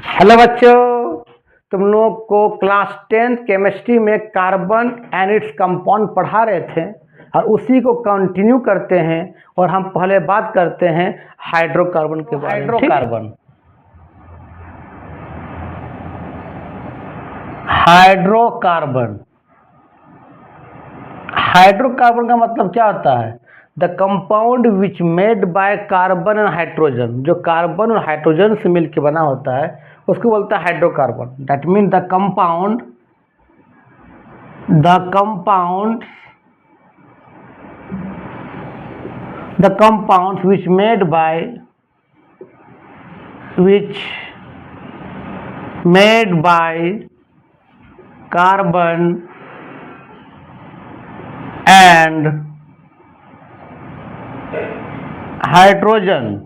Hello बच्चों, तुम लोग को क्लास 10th केमिस्ट्री में कार्बन एंड इट्स कंपाउंड पढ़ा रहे थे और उसी को कंटिन्यू करते हैं। और हम पहले बात करते हैं हाइड्रोकार्बन के बारे में। हाइड्रोकार्बन हाइड्रोकार्बन हाइड्रोकार्बन का मतलब क्या होता है? The compound which made by carbon and hydrogen, जो कार्बन और हाइड्रोजन से मिलकर बना होता है उसको बोलता है hydrocarbon. That mean the compounds which made by carbon and hydrogen,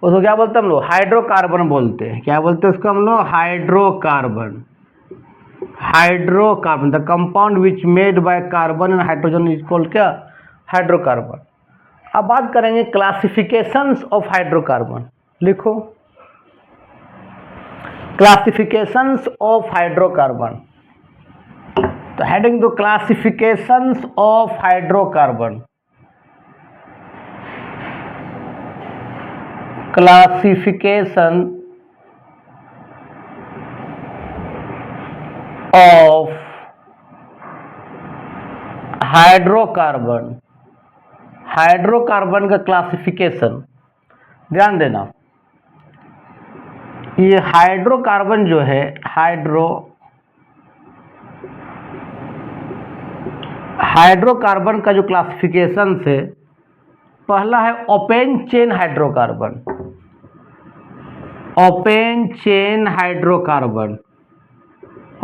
उसको क्या बोलते हैं हम लोग? हाइड्रोकार्बन बोलते हैं। क्या बोलते हैं उसको हम लोग? Hydrocarbon. Hydrocarbon, the compound which made by carbon and hydrogen is called क्या? हाइड्रोकार्बन। अब बात करेंगे क्लासिफिकेशंस ऑफ हाइड्रोकार्बन। लिखो क्लासिफिकेशंस ऑफ हाइड्रोकार्बन। तो हेडिंग दो classifications of hydrocarbon. Classification of hydrocarbon. Hydrocarbon का क्लासिफिकेशन ध्यान देना। ये हाइड्रोकार्बन जो है, हाइड्रोकार्बन का जो क्लासिफिकेशन है, पहला है open chain hydrocarbon. Open chain hydrocarbon,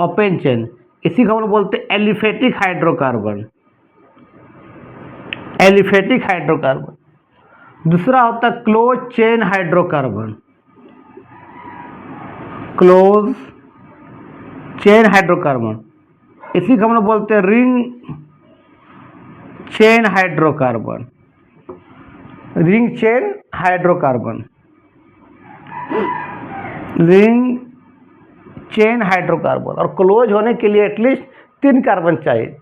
open chain, इसी को हम लोग बोलते हैं एलिफेटिक हाइड्रोकार्बन। Aliphatic hydrocarbon. दूसरा होता है close chain hydrocarbon. Close chain hydrocarbon, इसी को हम लोग बोलते हैं ring chain hydrocarbon. Ring chain hydrocarbon, ring chain hydrocarbon. और क्लोज होने के लिए एटलीस्ट 3 कार्बन चाहिए।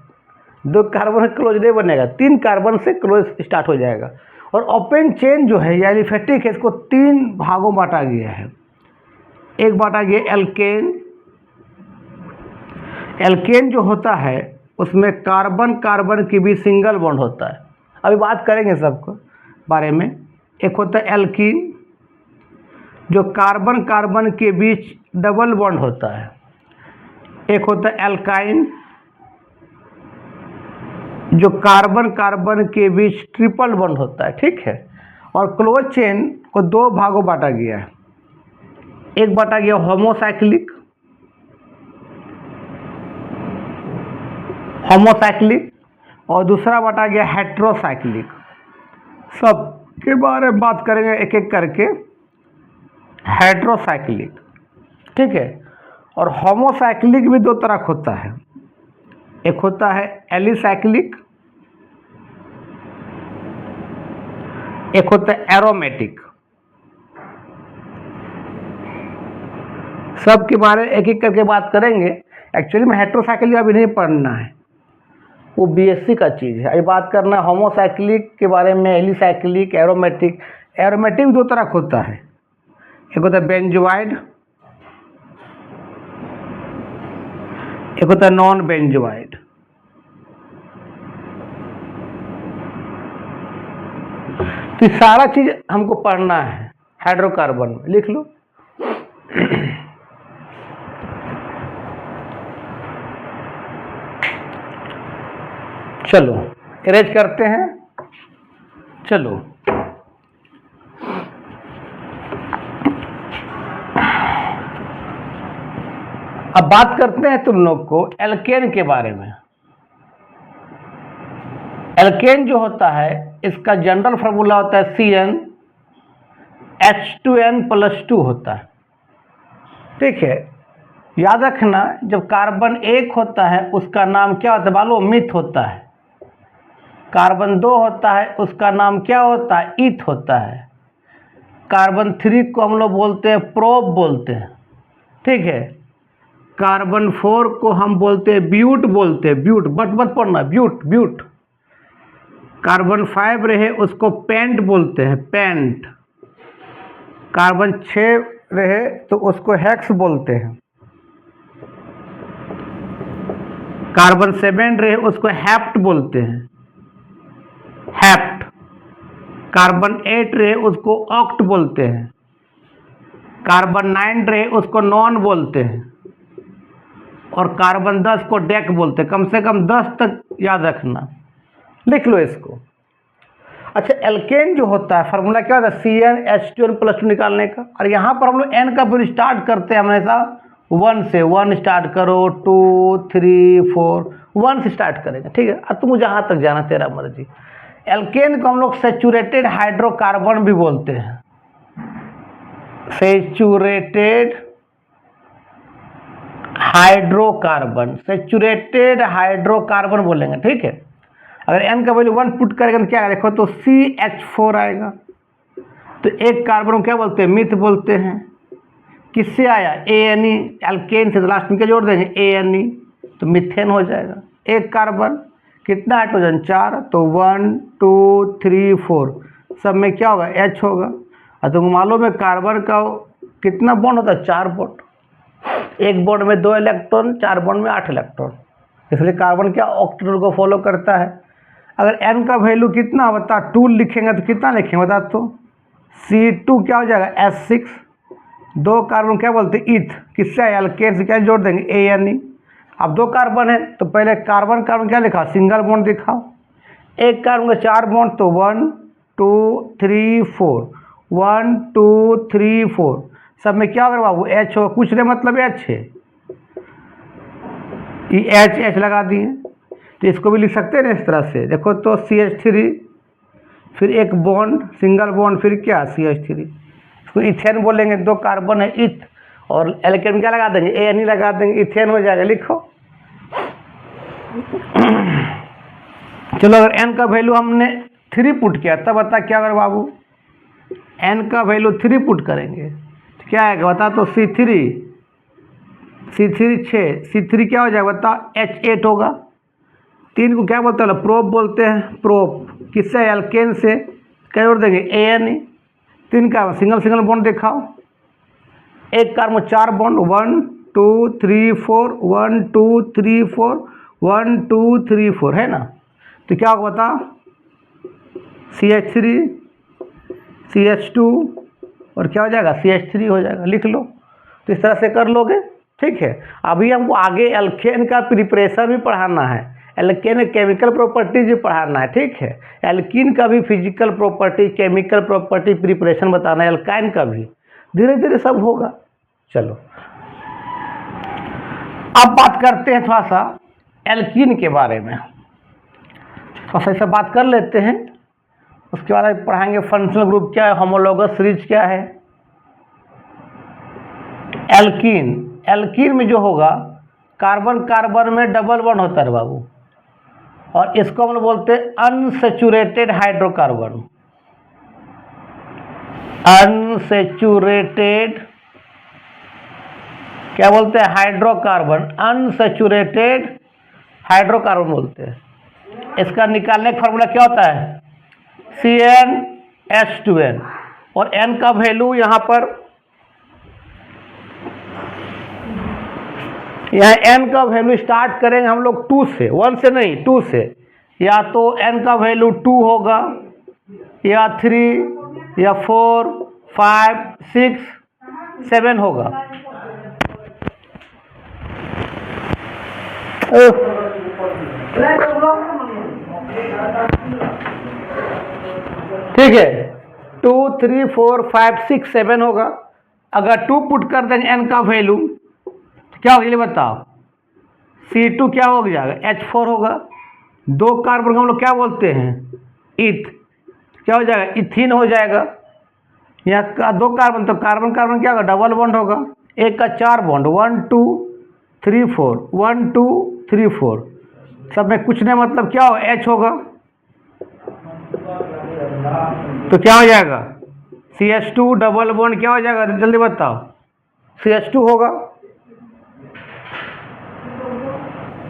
2 कार्बन से क्लोज नहीं बनेगा, 3 कार्बन से क्लोज स्टार्ट हो जाएगा। और ओपन चेन जो है या एलिफेटिक है, इसको 3 भागों बांटा गया है। एक बांटा गया एल्केन। एल्केन जो होता है उसमें कार्बन कार्बन के बीच सिंगल बॉन्ड होता है। अभी बात करेंगे सबको बारे में। एक होता है एल्कीन, जो कार्बन कार्बन के बीच डबल बॉन्ड होता है। एक होता है एल्काइन, जो कार्बन कार्बन के बीच ट्रिपल बॉन्ड होता है। ठीक है। और क्लोज चेन को 2 भागों बांटा गया है। एक बांटा गया होमोसाइक्लिक, और दूसरा बांटा गया हेट्रोसाइक्लिक। सब के बारे में बात करेंगे एक एक करके। हेट्रोसाइक्लिक, ठीक है। और होमोसाइक्लिक भी 2 तरह होता है। एक होता है एलिसाइक्लिक, एक होता है एरोमेटिक। सब के बारे में एक एक करके बात करेंगे। एक्चुअली में हेट्रोसाइक्लिक अभी नहीं पढ़ना है, वो बीएससी का चीज़ है। अभी बात करना है होमोसाइक्लिक के बारे में, एलिसाइक्लिक, एरोमेटिक। एरोमेटिक 2 तरह होता है। एक होता है बेंजोइड, एक होता है नॉन बेंजोइड। तो ये सारा चीज हमको पढ़ना है हाइड्रोकार्बन में। लिख लो चलो इरेज करते हैं। चलो अब बात करते हैं तुम लोग को एल्केन के बारे में। एल्केन जो होता है, इसका जनरल फार्मूला होता है CnH2n+2 होता है। ठीक है। याद रखना, जब कार्बन 1 होता है उसका नाम क्या होता है? मालूम? मिथ होता है। कार्बन 2 होता है उसका नाम क्या होता है? ईथ होता है। कार्बन 3 को हम लोग बोलते हैं प्रोप बोलते हैं। ठीक है। कार्बन 4 को हम बोलते हैं ब्यूट, बोलते हैं ब्यूट, बट मत पढ़ना, ब्यूट ब्यूट। कार्बन 5 रहे उसको पेंट बोलते हैं, पेंट। कार्बन 6 रहे तो उसको हेक्स बोलते हैं। कार्बन 7 रहे उसको हैप्ट बोलते हैं, हैप्ट। कार्बन 8 रहे उसको ऑक्ट बोलते हैं। कार्बन 9 रहे उसको नॉन बोलते हैं। और कार्बन 10 को डेक बोलते हैं। कम से कम 10 तक याद रखना, लिख लो इसको। अच्छा, एल्केन जो होता है फार्मूला क्या होता है, CnH2n+2 निकालने का। और यहाँ पर हम लोग n का फिर स्टार्ट करते हैं हमेशा 1 से। 1 स्टार्ट करो, 2 3 4, 1 से स्टार्ट करेंगे, ठीक है। और तुम जहाँ तक जाना तेरा मर्जी। एल्केन को हम लोग सैचुरेटेड हाइड्रोकार्बन भी बोलते हैं, सैचुरेटेड हाइड्रोकार्बन, सैचुरेटेड हाइड्रोकार्बन बोलेंगे, ठीक है। अगर n का वैल्यू 1 पुट करेंगे तो क्या आएगा, देखो तो CH4 आएगा। तो एक कार्बन को क्या बोलते हैं, मिथ बोलते हैं। किससे आया, ANE, एल्केन से, तो लास्ट में क्या जोड़ देंगे, ANE, तो मिथेन हो जाएगा। एक कार्बन, कितना हाइड्रोजन, 4, तो 1 2 3 4, सब में क्या होगा, H होगा। और तुमको मालूम है कार्बन का कितना बॉन्ड होता है, 4 बॉन्ड। एक बॉन्ड में 2 इलेक्ट्रॉन, 4 बॉन्ड में 8 इलेक्ट्रॉन। इसलिए कार्बन क्या ऑक्टेट को फॉलो करता है। अगर n का वैल्यू कितना बता, 2 लिखेंगे तो कितना लिखेंगे बता, तो C2 क्या हो जाएगा, H6। 2 कार्बन क्या बोलते हैं, इथ। किससे आया, एल्केन से, क्या जोड़ देंगे, ANE। अब 2 कार्बन है तो पहले कार्बन कार्बन क्या लिखा, सिंगल बॉन्ड दिखाओ। एक कार्बन का 4 बॉन्ड, तो 1 2 3 4, 1 2 3 4, सब में क्या होगा बाबू, H हो। कुछ नहीं मतलब H है, ये H लगा दिए। तो इसको भी लिख सकते हैं ना इस तरह से, देखो तो CH3, फिर एक बॉन्ड, सिंगल बॉन्ड, फिर क्या, CH3। इसको इथेन बोलेंगे। 2 कार्बन है, इथ, और एल्केन क्या लगा देंगे, ANE लगा देंगे, इथेन हो जाएगा। लिखो। चलो, अगर n का वैल्यू हमने 3 पुट किया तब बता क्या होगा बाबू, n का वैल्यू 3 पुट करेंगे तो क्या आएगा बता, तो C3 6, C3 क्या हो जाएगा बता, H8 होगा। 3 को क्या बोलते हैं, प्रोप बोलते हैं, प्रोप। किससे, एल्केन से, क्या जोड़ देंगे, ANE। 3 का सिंगल सिंगल बॉन्ड दिखाओ। एक कार्बन 4 बॉन्ड, 1 2 3 4, 1 2 3 4, 1 2 3 4, है ना। तो क्या होगा बता, CH3 CH2 और क्या हो जाएगा, CH3 हो जाएगा। लिख लो। तो इस तरह से कर लोगे, ठीक है। अभी हमको आगे एल्केन का प्रिपरेशन भी पढ़ाना है, एल्केन केमिकल प्रॉपर्टीज भी पढ़ाना है, ठीक है। एल्कीन का भी physical property, chemical property preparation बताना है, एल्काइन का भी धीरे धीरे सब होगा। चलो, अब बात करते हैं थोड़ा सा एल्कीन के बारे में, थोड़ा सा बात कर लेते हैं। उसके बाद पढ़ाएंगे फंक्शनल ग्रुप क्या है, होमोलोगस सीरीज क्या है। एल्कीन, एल्कीन में जो होगा, कार्बन कार्बन में डबल बॉन्ड होता है बाबू, और इसको हम लोग बोलते हैं अनसैचुरेटेड हाइड्रोकार्बन। अनसैचुरेटेड क्या बोलते हैं, हाइड्रोकार्बन, अनसैचुरेटेड हाइड्रोकार्बन बोलते हैं। इसका निकालने का फार्मूला क्या होता है, CnH2n। और n का वैल्यू यहाँ पर, यहाँ n का वैल्यू स्टार्ट करेंगे हम लोग 2 से, 1 से नहीं, 2 से। या तो n का वैल्यू 2 होगा, या 3, या 4 5 6 7 होगा। ठीक है, 2 3 4 5 6 7 होगा। अगर 2 पुट कर देंगे n का वैल्यू तो क्या होगा, ये बताओ, C2 क्या हो जाएगा, H4 होगा। 2 कार्बन को हम लोग क्या बोलते हैं, इथ, क्या हो जाएगा, इथीन हो जाएगा। यहाँ का 2 कार्बन, तो कार्बन कार्बन क्या होगा, डबल बॉन्ड होगा। एक का 4 बॉन्ड, 1 2 3 4, 1 2 3 4, सब में कुछ नहीं मतलब क्या होगा, H होगा। तो क्या हो जाएगा, CH2 डबल बॉन्ड क्या हो जाएगा, जल्दी बताओ, CH2 होगा।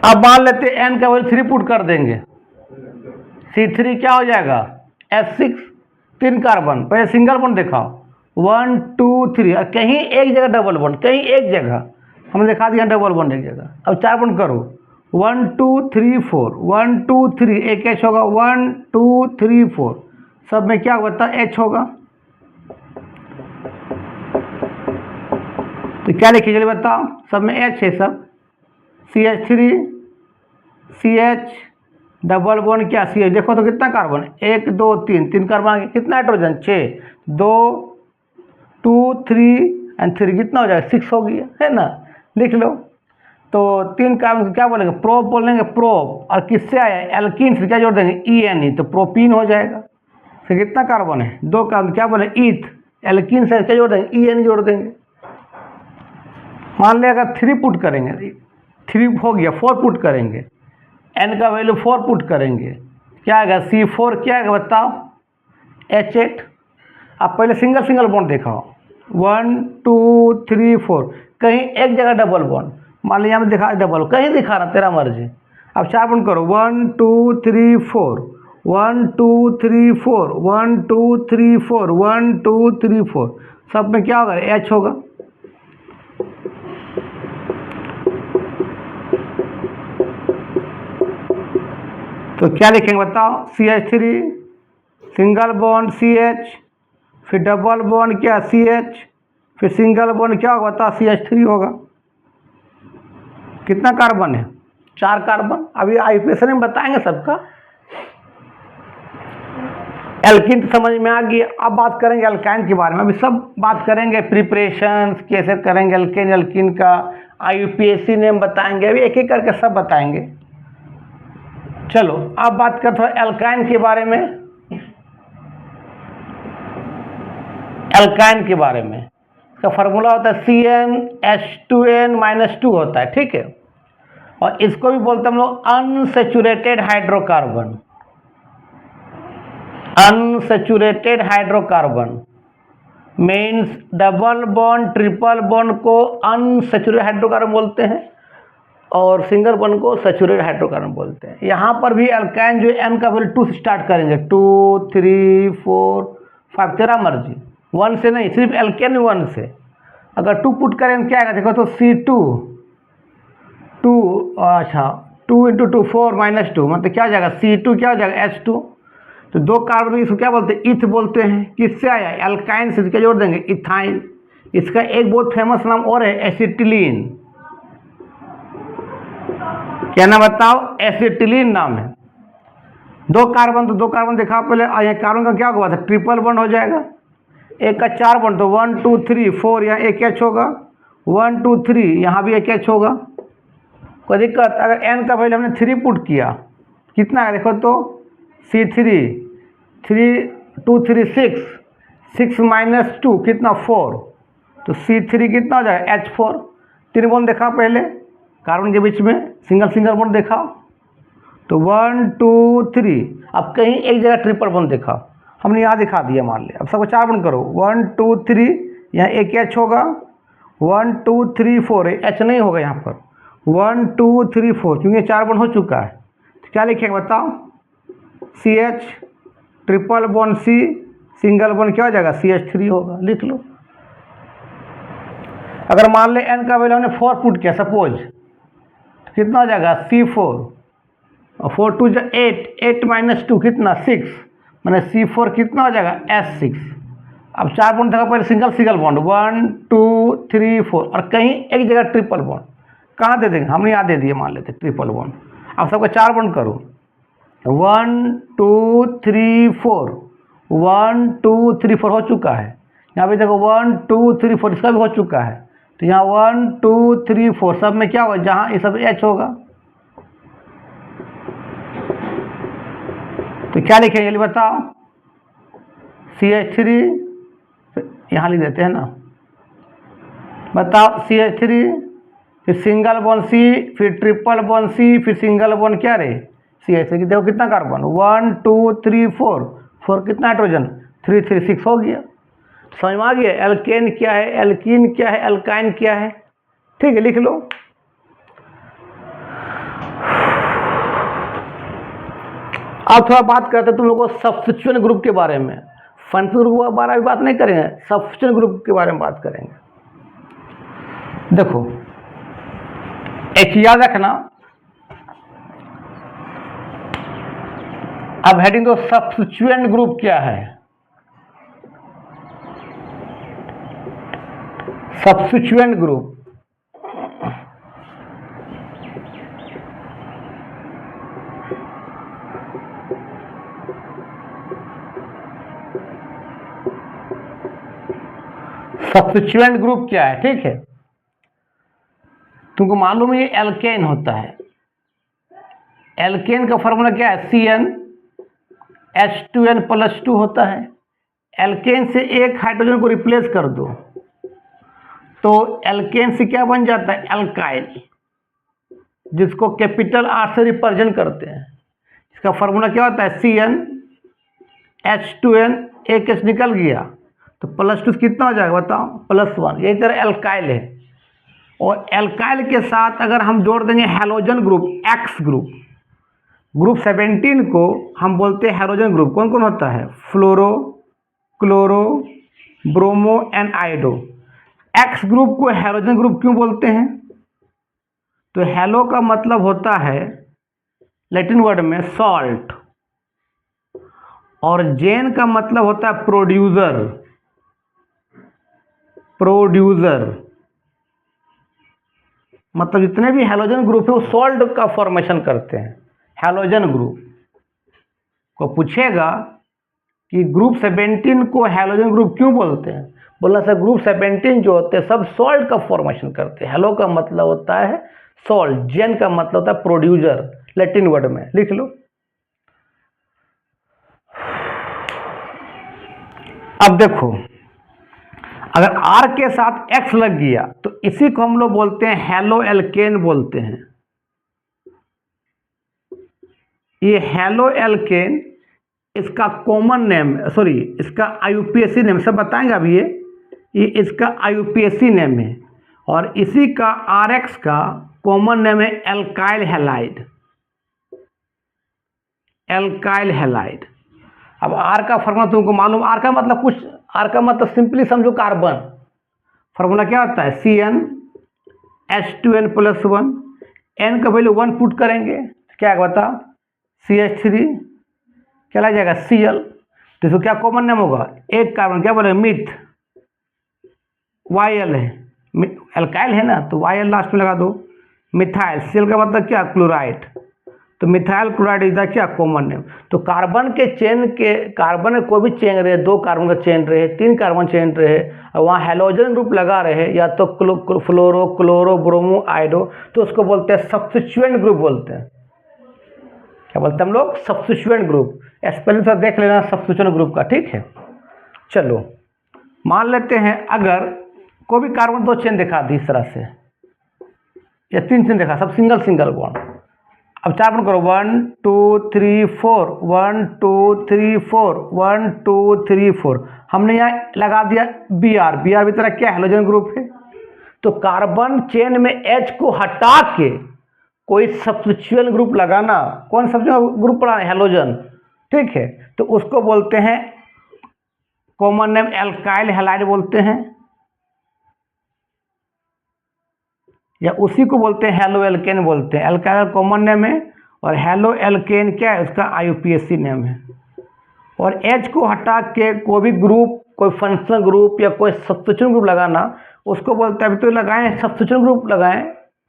अब मान लेते हैं n का वैल्यू 3 पुट कर देंगे, C3 क्या हो जाएगा H6, 3 कार्बन। पहले सिंगल बॉन्ड दिखाओ, 1 2 3, और कहीं एक जगह डबल बॉन्ड, कहीं एक जगह हमने दिखा दिया डबल बॉन्ड एक जगह। अब 4 बॉन्ड करो, 1 2 3 4, 1 2 3, एक H होगा, 1 2 3 4, सब में क्या होता है H होगा। तो क्या लिखिए चलिए बताओ, सब में H है सब। CH3 CH डबल बॉन्ड क्या CH, देखो तो कितना कार्बन, 1 2 3, 3 कार्बन आ गया, कितना हाइड्रोजन 6, 2 2 3 एंड 3, कितना हो जाएगा 6 हो गया, है ना, लिख लो। तो 3 कार्बन को क्या बोलेंगे, प्रोप बोलेंगे, प्रोप। और किससे आया एल्कीन से क्या जोड़ देंगे ENE, तो प्रोपीन हो जाएगा। फिर कितना कार्बन है 2 कार्बन, क्या बोले ईथ, एल्कीन से क्या जोड़ देंगे ENE जोड़ देंगे। मान लिया अगर 3 पुट करेंगे, 3 हो गया, 4 पुट करेंगे, n का वैल्यू 4 पुट करेंगे, क्या आएगा C4, क्या आएगा बताओ H8। अब पहले सिंगल सिंगल बॉन्ड दिखाओ, 1 2 3 4, कहीं एक जगह डबल बॉन्ड, मान लिया हमें दिखा डबल, कहीं दिखा रहा तेरा मर्जी। अब 4 बॉन्ड करो, 1 2 3 4, 1 2 3 4, 1 2 3 4, 1 2 3 4, सब में क्या होगा H होगा। तो क्या लिखेंगे बताओ, CH3 सिंगल बॉन्ड CH, फिर डबल बॉन्ड क्या CH, फिर सिंगल बॉन्ड क्या होगा बताओ CH3 होगा। कितना कार्बन है 4 कार्बन। अभी आईपीएस में बताएंगे सबका। एल्कीन समझ में आ गई। अब बात करेंगे अल्काइन के बारे में, अभी सब बात करेंगे, प्रिपरेशन कैसे करेंगे अल्केन एल्कीन का, IUPAC नेम बताएंगे, अभी एक एक करके सब बताएंगे। चलो अब बात करते हैं एल्काइन के बारे में। एल्काइन के बारे में इसका फार्मूला होता है CnH2n-2 होता है, ठीक है। और इसको भी बोलते हैं हम लोग unsaturated hydrocarbon. Unsaturated hydrocarbon means double bond triple bond को अनसेचुरेटेड हाइड्रोकार्बन बोलते हैं और सिंगल बॉन्ड को सेचुरेटेड हाइड्रोकार्बन बोलते हैं। यहाँ पर भी अल्काइन जो n का वैल्यू 2 से स्टार्ट करेंगे, 2 3 4 5, तेरा मर्जी, 1 से नहीं, सिर्फ एल्केन 1 से। अगर 2 पुट करेंगे क्या आएगा देखो तो C2 2, अच्छा 2 × 2 4 - 2, मतलब क्या हो जाएगा C2, क्या हो जाएगा H2। तो 2 कार्बन इसको क्या बोलते हैं इथ बोलते हैं। किससे आया एल्काइन से, क्या जोड़ देंगे इथाइन। इसका एक बहुत फेमस नाम और है एसिटिलीन। क्या नाम बताओ एसिटिलीन नाम है। 2 कार्बन, तो 2 कार्बन दिखाओ पहले, यहाँ कार्बन का क्या होगा ट्रिपल बॉन्ड हो जाएगा, एक का 4 बॉन्ड, तो 1 2 3 4, यहाँ एक H होगा, 1 2 3, यहाँ भी एक H होगा। कोई दिक्कत, अगर n का वैल्यू हमने 3 पुट किया, कितना है देखो तो C3 3 2 3 6, 6 - 2 कितना 4, तो C3 कितना हो जाएगा H4। 3 बॉन्ड देखा पहले कार्बन के बीच में, सिंगल सिंगल बॉन्ड देखा, तो 1 2 3, अब कहीं एक जगह ट्रिपल बॉन्ड देखा, हमने यहाँ दिखा दिया मान लिया। अब सबको 4 बॉन्ड करो, 1 2 3, यहाँ एक H होगा, 1 2 3 4, H नहीं होगा यहाँ पर, 1 2 3 4, क्योंकि 4 बॉन्ड हो चुका है। तो क्या लिखेंगे बताओ CH triple bond C, single bond क्या हो जाएगा CH3 होगा, लिख लो। अगर मान ले n का वैल्यू हमने 4 पुट किया सपोज, कितना हो जाएगा C4, और 4 2 8, 8 - 2 कितना 6, मैंने C4 कितना हो जाएगा S6। अब 4 बॉन्ड देखा पहले सिंगल सिंगल बॉन्ड, 1 2 3 4, और कहीं एक जगह ट्रिपल बॉन्ड, कहाँ दे देंगे हमने यहाँ दे दिए मान लेते ट्रिपल बॉन्ड। अब सबको 4 बॉन्ड करो, 1 2 3 4, 1 2 3 4 हो चुका है। यहाँ पे देखो 1 2 3 4, इसका भी हो चुका है। तो यहाँ 1 2 3 4 सब में क्या होगा, जहाँ ये सब H होगा। तो क्या लिखेंगे जल्दी बताओ, CH3, यहाँ लिख देते हैं ना, बताओ CH3, फिर सिंगल बॉन्ड C, फिर ट्रिपल बॉन्ड C, फिर सिंगल बॉन्ड क्या रे CH3, देखो कितना कार्बन, 1 2 3 4, 4 कितना हाइड्रोजन 3 3 6 हो गया। समझ में आ गया एल्केन क्या है, एल्कीन क्या है, एल्काइन क्या है। ठीक है, लिख लो। अब थोड़ा बात करते हैं तुम लोगों को सब्स्टिट्यूएंट ग्रुप के बारे में। फंक्शनल ग्रुप के बारे में बात नहीं करेंगे, सब्स्टिट्यूएंट ग्रुप के बारे में बात करेंगे। देखो एक याद रखना, अब हेडिंग दो सब्स्टिट्यूएंट ग्रुप क्या है। सब्स्टिट्यूएंट ग्रुप सब्स्टिट्यूएंट ग्रुप क्या है, ठीक है। तुमको मालूम है ये एल्केन होता है। एल्केन का फॉर्मूला क्या है, CnH2n+2 होता है। एल्केन से एक हाइड्रोजन को रिप्लेस कर दो तो एल्केन से क्या बन जाता है, एल्काइल, जिसको कैपिटल R से रिप्रेजेंट करते हैं। इसका फॉर्मूला क्या होता है, CnH2n, एक H निकल गया तो +2 कितना हो जाएगा बताओ, +1। यही तरह एल्काइल है। और एल्काइल के साथ अगर हम जोड़ देंगे हैलोजन ग्रुप, X ग्रुप 17 को हम बोलते हैं हैलोजन ग्रुप। कौन कौन होता है, fluoro, chloro, bromo and iodo. X group को हैलोजन ग्रुप क्यों बोलते हैं, तो हैलो का मतलब होता है लैटिन वर्ड में सॉल्ट, और जेन का मतलब होता है प्रोड्यूसर। मतलब जितने भी हैलोजन ग्रुप है वो सॉल्ट का फॉर्मेशन करते हैं। हैलोजन ग्रुप को पूछेगा कि ग्रुप 17 को हैलोजन ग्रुप क्यों बोलते हैं, बोला सर ग्रुप 17 जो होते हैं सब सॉल्ट का फॉर्मेशन करते हैं। हैलो का मतलब होता है सॉल्ट, जेन का मतलब होता है प्रोड्यूसर, लैटिन वर्ड में। लिख लो। अब देखो अगर R के साथ X लग गया तो इसी को हम लोग बोलते हैं हैलो एल्केन बोलते हैं। ये हैलो एल्केन इसका कॉमन नेम, सॉरी इसका IUPAC नेम, सब बताएंगे अभी। ये इसका IUPAC नेम है, और इसी का RX का कॉमन नेम है एल्काइल हैलाइड। Alkyl halide. अब R का फॉर्मूला तुमको मालूम, R का मतलब कुछ, R का मतलब सिंपली समझो कार्बन। फॉर्मूला क्या होता है, CnH2n+1। N का वैल्यू 1 पुट करेंगे क्या बता, CH3 क्या लग जाएगा, Cl। तो इसको क्या कॉमन नेम होगा, एक कार्बन क्या बोले, मिथ, YL है, एल्काइल है ना तो YL लास्ट में लगा दो। मिथाइल, Cl का मतलब क्या, क्लोराइड, तो मिथाइल क्लोराइड इज द क्या, कॉमन नेम। तो कार्बन के चेन के, कार्बन में कोई भी चेन रहे, 2 कार्बन का चेन रहे, 3 कार्बन चेन रहे, और वहाँ हैलोजन ग्रुप लगा रहे, या तो फ्लोरो, क्लोरो, ब्रोमो, आयोडो, तो उसको बोलते हैं सब्स्टिट्यूएंट ग्रुप बोलते हैं। क्या बोलते हैं हम लोग, सब्स्टिट्यूएंट ग्रुप। स्पेलिंग से देख लेना सब्स्टिट्यूएंट ग्रुप का, ठीक है। चलो मान लेते हैं अगर कोई भी कार्बन 2 चेन दिखा दी इस तरह से, या 3 चेन दिखा, सब सिंगल सिंगल बॉन्ड। अब 4 बॉन्ड करो, 1 2 3 4, 1 2 3 4, 1 2 3 4। हमने यहाँ लगा दिया Br भी तरह क्या, हैलोजन ग्रुप है। तो कार्बन चेन में H को हटा के कोई सब्स्टिट्यूएंट ग्रुप लगाना, कौन सब्स्टिट्यूएंट ग्रुप पढ़ा है, हैलोजन, ठीक है। तो उसको बोलते हैं कॉमन नेम एल्काइल हैलाइड बोलते हैं, या उसी को बोलते हैं हैलो एल्केन बोलते हैं। एल्काइल कॉमन नेम है और हैलो एल्केन क्या है, उसका IUPAC नेम है। और H को हटा के कोई भी ग्रुप, कोई फंक्शनल ग्रुप या कोई सब्स्टिट्यूएंट ग्रुप लगाना, उसको बोलते हैं, अभी तो लगाएं सब्स्टिट्यूएंट ग्रुप लगाएं,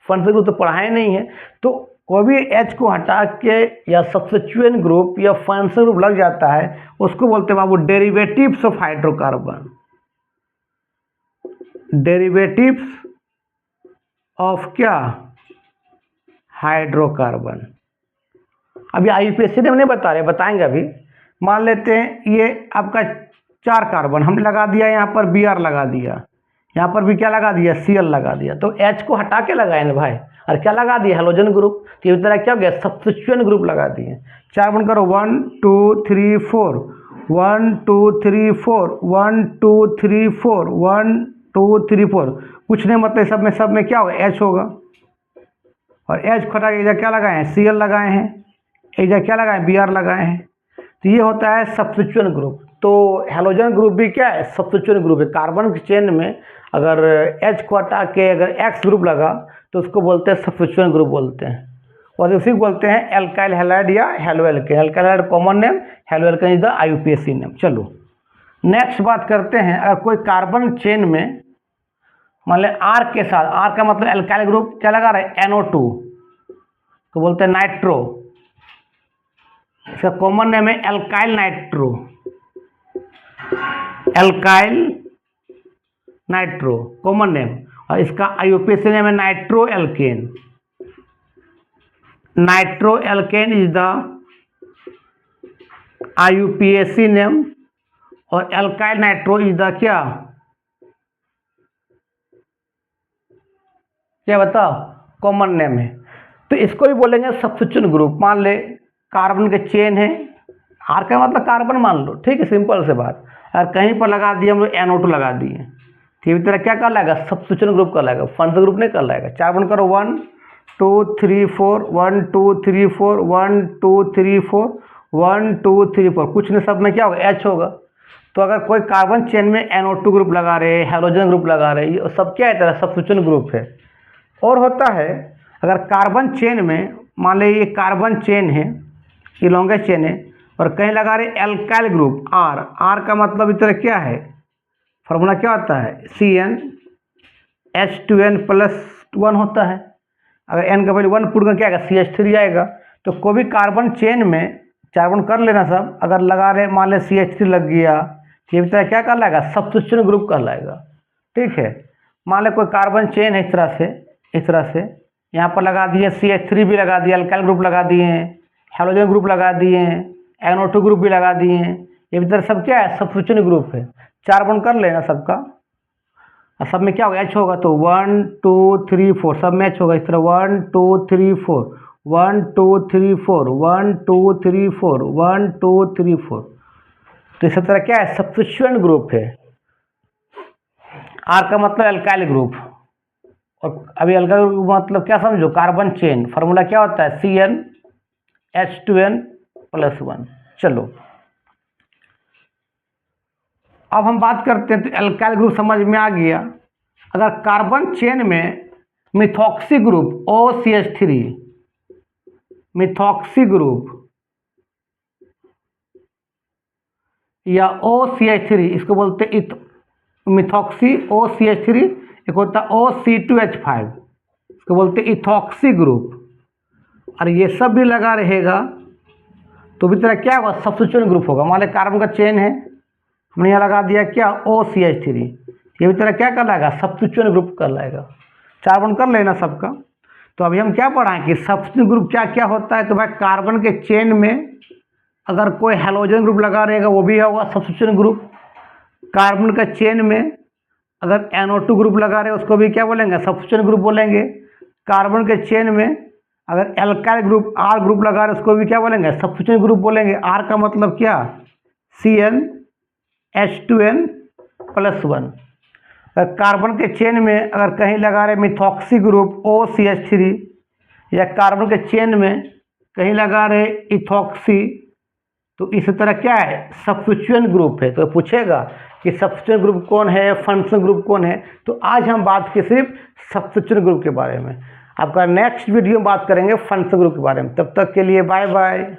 फंक्शनल ग्रुप तो पढ़ाए नहीं है। तो कोई भी H को हटा के या सब्स्टिट्यूएंट ग्रुप या फंक्शनल ग्रुप लग जाता है, उसको बोलते हैं बाबू derivatives of hydrocarbon. Derivatives of क्या, हाइड्रोकार्बन। अभी IUPAC नेम नहीं बता रहे, बताएंगे अभी। मान लेते हैं ये आपका 4 कार्बन हमने लगा दिया, यहाँ पर Br लगा दिया, यहाँ पर भी क्या लगा दिया, Cl लगा दिया। तो H को हटा के लगाए ना भाई, और क्या लगा दिया, हैलोजन ग्रुप। तो इस तरह क्या हो गया, सब्स्टिट्यूएंट ग्रुप लगा दिए। 4 बन करो, 1 2 3 4, 1 2 3 4 1 2 3 4 1 2 3 4, कुछ नहीं मतलब सब में क्या होगा, एच होगा। और एच खटा इधर क्या लगाए हैं, सी एल लगाए हैं, इधर क्या लगाए हैं, बी आर लगाए हैं। तो ये होता है सब्स्टिट्यूएंट ग्रुप। तो हैलोजन ग्रुप भी क्या है, सब्स्टिट्यूएंट ग्रुप है। कार्बन की चेन में अगर एच को हटा के अगर एक्स ग्रुप लगा तो उसको बोलते हैं सब्स्टिट्यूएंट ग्रुप बोलते हैं। और उसी को बोलते हैं एल्काइल हैलाइड या halo alkane. Alkyl halide common name, halo alkane is the IUPAC name. चलो नेक्स्ट बात करते हैं, अगर कोई कार्बन चेन में मान लें आर के साथ, आर का मतलब एल्काइल ग्रुप क्या लगा रहा है, NO2, तो बोलते हैं नाइट्रो। इसका कॉमन नेम है alkyl nitro, alkyl nitro common name. और इसका IUPAC नेम है nitro alkene. Nitro alkene is the IUPAC name. और एल्काइल नाइट्रो इज द क्या बताओ, कॉमन नेम है। तो इसको भी बोलेंगे सब्स्टिट्यूएंट ग्रुप। मान ले कार्बन के चेन है, आर का मतलब कार्बन मान लो, ठीक है, सिंपल से बात। अगर कहीं पर लगा दिए हम लोग NO2 लगा दिए, ठीक तरह क्या कहलाएगा, सब्स्टिट्यूएंट ग्रुप कहलाएगा, फंक्शनल ग्रुप नहीं कहलाएगा। 4 बन करो, 1 2 3 4 1 2 3 4 1 2 3 4 1 2 3 4, कुछ नहीं सब में क्या होगा, एच होगा। तो अगर कोई कार्बन चेन में NO2 ग्रुप लगा रहे, हैलोजन ग्रुप लगा रहे, ये सब क्या है, तरह सब्स्टिट्यूएंट ग्रुप है। और होता है अगर कार्बन चेन में मान लीजिए ये कार्बन चेन है, ये लॉन्गेस्ट चेन है, और कहीं लगा रहे एल्काइल ग्रुप आर, आर का मतलब इस तरह क्या है, फार्मूला क्या होता है, CnH2n+1 होता है। अगर n का वैल्यू 1 पुट कर क्या आएगा, CH3 आएगा। तो कोई भी कार्बन चेन में, कार्बन कर लेना सब, अगर लगा रहे मान ले CH3 लग गया, ये तरह क्या कहलाएगा, सब्स्टिट्यूएंट ग्रुप कहलाएगा, ठीक है। मान ले कोई कार्बन चेन है इस तरह से यहाँ पर लगा दिए, CH3 भी लगा दिया, अल्काइल ग्रुप लगा दिए हैं, हैलोजन ग्रुप लगा दिए हैं, NO2 ग्रुप भी लगा दिए हैं, ये तरह सब क्या है, सब्स्टिट्यूएंट ग्रुप है। 4 बॉन्ड कर लेना सबका, और सब में क्या होगा, एच होगा। तो 1 2 3 4 सब में एच होगा। इस तरह 1 2 3 4 1 2 3 4 1 2 3 4 1 2 3 4। तो इस तरह क्या है, सब्स्टिट्यूएंट ग्रुप है। आर का मतलब एल्काइल ग्रुप। और अभी एल्काइल ग्रुप मतलब क्या समझो, कार्बन चेन, फार्मूला क्या होता है, CnH2n+1। चलो अब हम बात करते हैं, तो एल्काइल ग्रुप समझ में आ गया। अगर कार्बन चेन में methoxy group OCH3, methoxy group या OCH3, इसको बोलते हैं मिथॉक्सी OCH3, एक होता है OC2H5, इसको बोलते हैं इथॉक्सी ग्रुप। और ये सब भी लगा रहेगा तो भी तरह क्या होगा, सब्स्टिट्यूएंट ग्रुप होगा। मान लीजिए कार्बन का चेन है, हमने यहाँ लगा दिया क्या, OCH3, ये भी तरह क्या कहलाएगा, सब्स्टिट्यूएंट ग्रुप कहलाएगा। 4 बॉन्ड कर लेना सबका। तो अभी हम क्या पढ़ाएं कि सब्स्टिट्यूएंट ग्रुप क्या क्या होता है। तो भाई कार्बन के चेन में अगर कोई हैलोजन ग्रुप लगा रहेगा वो भी होगा सब्स्टिट्यूएंट ग्रुप। कार्बन का चेन में अगर NO2 ग्रुप लगा रहे उसको भी क्या बोलेंगे, सब्स्टिट्यूएंट ग्रुप बोलेंगे। कार्बन के चेन में अगर एल्काइल ग्रुप R ग्रुप लगा रहे उसको भी क्या बोलेंगे, सब्स्टिट्यूएंट ग्रुप बोलेंगे। R का मतलब क्या, CnH2n+1। कार्बन के चेन में अगर कहीं लगा रहे मिथॉक्सी ग्रुप OCH3, या कार्बन के चेन में कहीं लगा रहे इथॉक्सी, तो इस तरह क्या है, सब्स्टिट्यूएंट ग्रुप है। तो पूछेगा कि सब्स्टिट्यूएंट ग्रुप कौन है, फंक्शनल ग्रुप कौन है। तो आज हम बात की सिर्फ सब्स्टिट्यूएंट ग्रुप के बारे में। आपका नेक्स्ट वीडियो में बात करेंगे फंक्शनल ग्रुप के बारे में। तब तक के लिए बाय बाय।